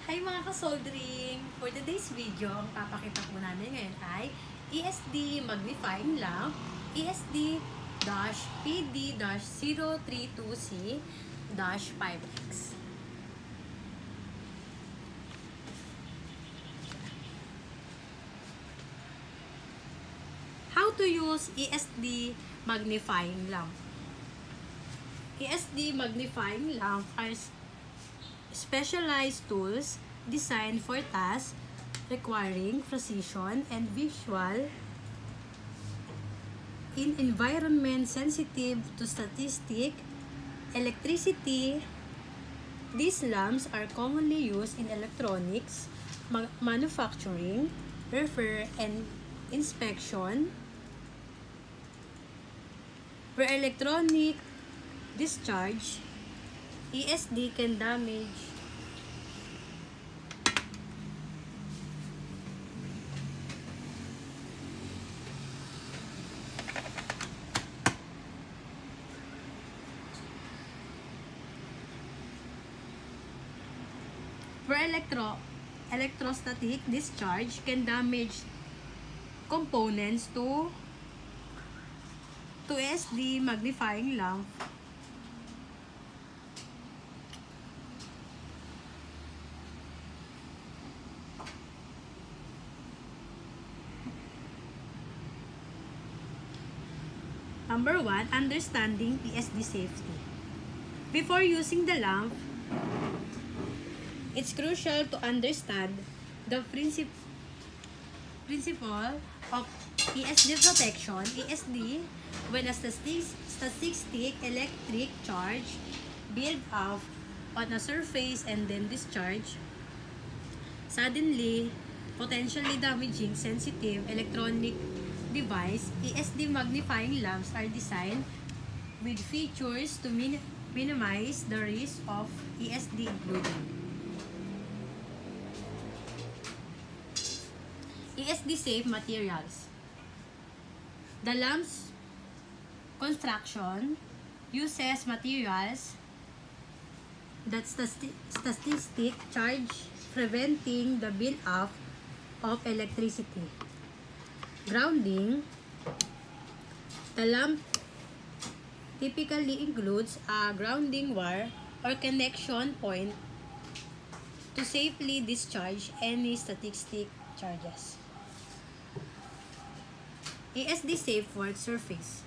Hi mga ka-soldering! For today's video, ang papakita po namin ngayon ay ESD Magnifying Lamp ESD-PD-032C-5X. How to use ESD Magnifying Lamp? ESD Magnifying Lamp are specialized tools designed for tasks requiring precision and visual in environment sensitive to static electricity. These lamps are commonly used in electronics, manufacturing, repair, and inspection, where electronic discharge ESD can damage electrostatic discharge can damage components to ESD magnifying lamp. Number 1, understanding ESD safety. Before using the lamp, it's crucial to understand the principle of ESD protection. ESD, when a static electric charge build up on a surface and then discharge, suddenly, potentially damaging sensitive electronic device. ESD magnifying lamps are designed with features to minimize the risk of ESD, including ESD safe materials. The lamp's construction uses materials that static charge, preventing the build-up of electricity. Grounding. The lamp typically includes a grounding wire or connection point to safely discharge any static charges. ESD safe work surface.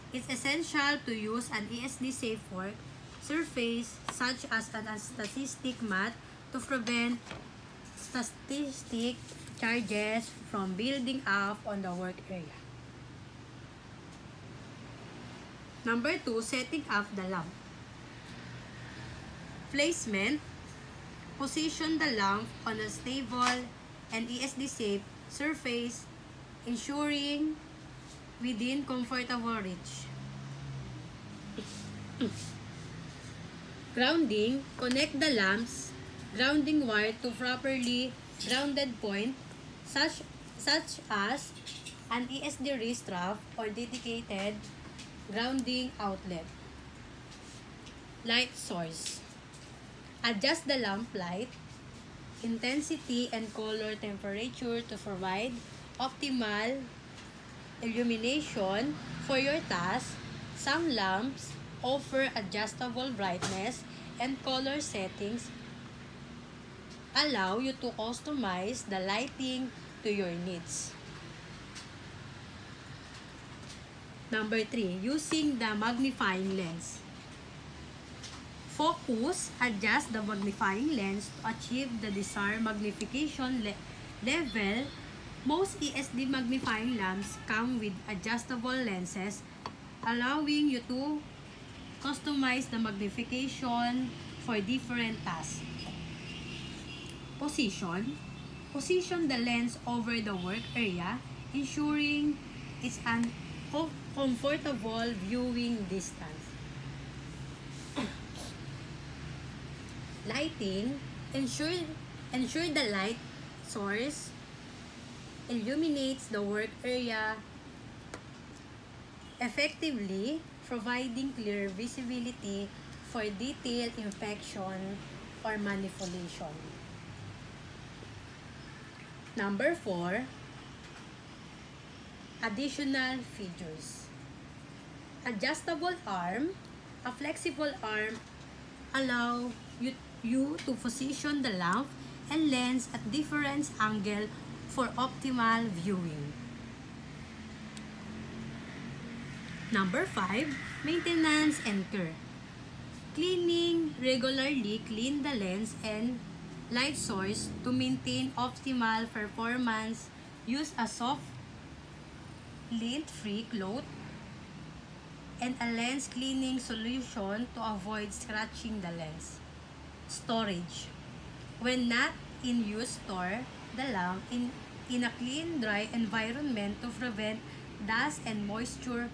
It's essential to use an ESD safe work surface such as an static mat to prevent static charges from building up on the work area. Number 2, setting up the lamp. Placement. Position the lamp on a stable and ESD safe surface, ensuring within comfortable reach. Grounding. Connect the lamp's grounding wire to properly grounded point such as an ESD wrist strap or dedicated grounding outlet. Light source. Adjust the lamp light intensity and color temperature to provide optimal illumination for your task. Some lamps offer adjustable brightness and color settings, allow you to customize the lighting to your needs. Number 3, using the magnifying lens. Focus. Adjust the magnifying lens to achieve the desired magnification level. Most ESD magnifying lamps come with adjustable lenses, allowing you to customize the magnification for different tasks. Position. Position the lens over the work area, ensuring it's an comfortable viewing distance. Lighting. Ensure the light source illuminates the work area effectively, providing clear visibility for detailed inspection or manipulation. Number 4, additional features. Adjustable arm. A flexible arm allow you to position the lamp and lens at different angle for optimal viewing. Number 5, maintenance and care. Cleaning. Regularly clean the lens and light source to maintain optimal performance. Use a soft, lint-free cloth and a lens cleaning solution to avoid scratching the lens. Storage. When not in use, store the lamp in a clean, dry environment to prevent dust and moisture.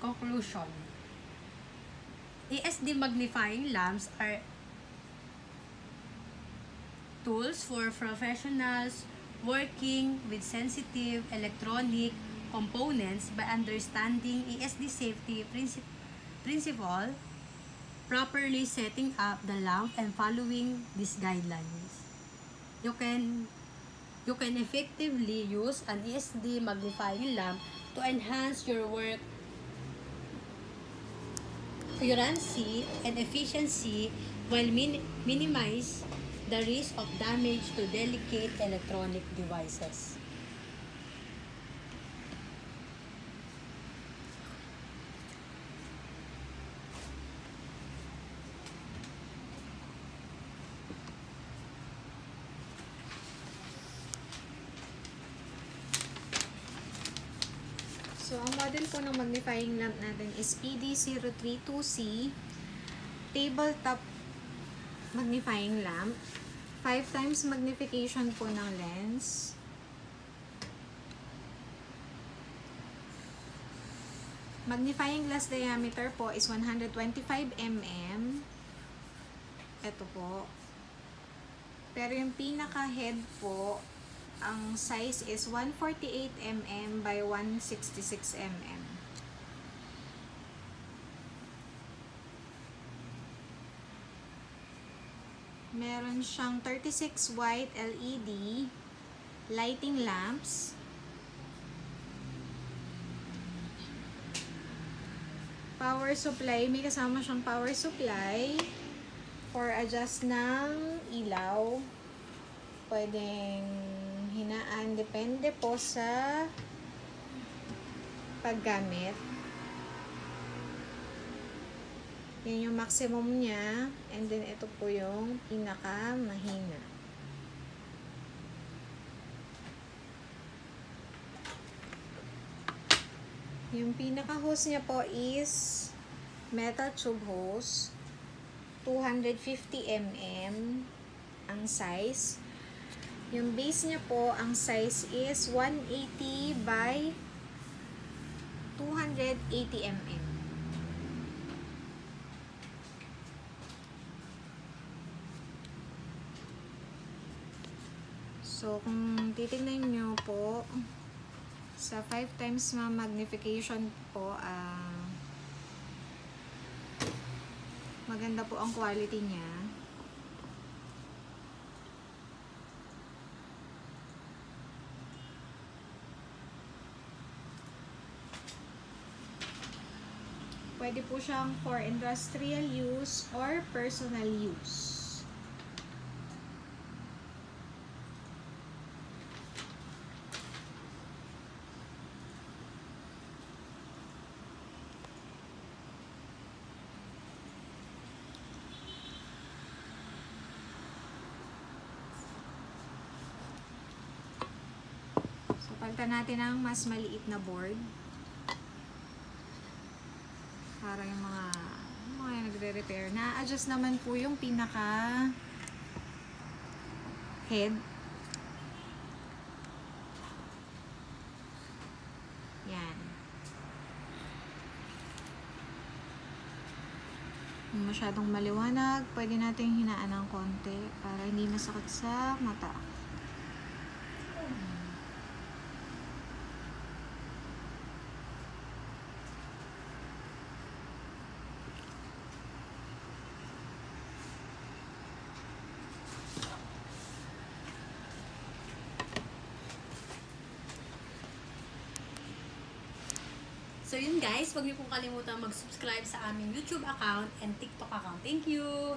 Conclusion. ESD magnifying lamps are tools for professionals working with sensitive electronic components. By understanding ESD safety principle, properly setting up the lamp and following these guidelines, you can effectively use an ESD magnifying lamp to enhance your work accuracy and efficiency while minimize the risk of damage to delicate electronic devices. So, ang model po ng magnifying lamp natin is PD032C tabletop magnifying lamp. 5 times magnification po ng lens. Magnifying glass diameter po is 125 mm. Ito po. Pero yung pinaka-head po, ang size is 148 mm by 166 mm. Meron siyang 36 white LED lighting lamps. Power supply, may kasama siyang power supply for adjust ng ilaw. Pwedeng hinaan, depende po sa paggamit. Yan yung maximum niya, and then ito po yung pinaka mahina. Yung pinaka hose niya po is metal tube hose, 250 mm ang size. Yung base niya po, ang size is 180 by 280 mm. So, kung titignan nyo po, sa 5 times magnification po, maganda po ang quality niya. Pwede po siyang for industrial use or personal use. So, palitan natin ang mas maliit na board. Para yung mga nagre-repair. Na-adjust naman po yung pinaka head. Yan. Kung masyadong maliwanag, pwede natin hinaan ng konti para hindi masakit sa mata. So yun guys, huwag niyo pong kalimutan mag-subscribe sa aming YouTube account and TikTok account. Thank you!